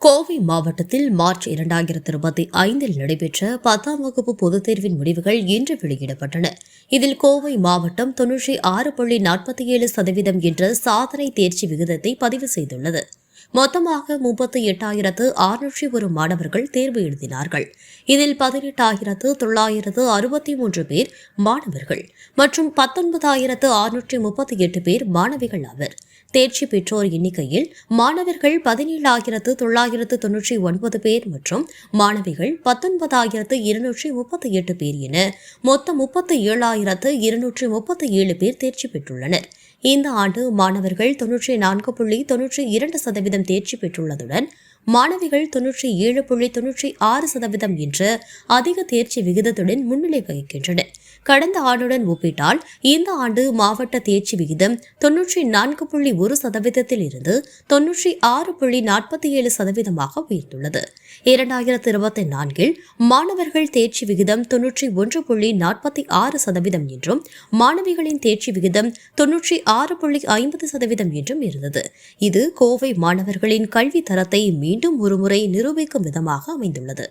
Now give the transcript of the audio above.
கோவை மாவட்டத்தில் மார்ச் 2025 நடைபெற்ற 10ஆம் வகுப்பு பொதுத் தேர்வின் முடிவுகள் இன்று வெளியிடப்பட்டன. இதில் கோவை மாவட்டம் 96.47% என்ற சாதனை தேர்ச்சி விகிதத்தை பதிவு செய்துள்ளது. மொத்தமாக 38,601 மாணவர்கள் தேர்வு எழுதினார்கள். இதில் 18,963 பேர் மாணவர்கள் மற்றும் 19,638 பேர் மாணவிகள் ஆவர். தேர்ச்சி பெற்றோர் எண்ணிக்கையில் மாணவர்கள் 17,999 பேர் மற்றும் மாணவிகள் 19,238 பேர் என மொத்தம் 37,237 பேர் தேர்ச்சி பெற்றுள்ளனர். இந்த ஆண்டு மாணவர்கள் 94.92% தேர்ச்சி பெற்றுள்ளதுடன் மாணவிகள் 97.96% என்ற அதிக தேர்ச்சி விகிதத்துடன் முன்னிலை வகிக்கின்றனர். கடந்த ஆண்டுடன் ஒப்பிட்டால் இந்த ஆண்டு மாவட்ட தேர்ச்சி விகிதம் 94.1% இருந்து 96.47% உயர்ந்துள்ளது. 2024 மாணவர்கள் தேர்ச்சி விகிதம் 91.46% என்றும் மாணவிகளின் தேர்ச்சி விகிதம் 96.50% என்றும் இருந்தது. இது கோவை மாணவர்களின் கல்வி தரத்தை மீண்டும் ஒருமுறை நிரூபிக்கும் விதமாக அமைந்துள்ளது.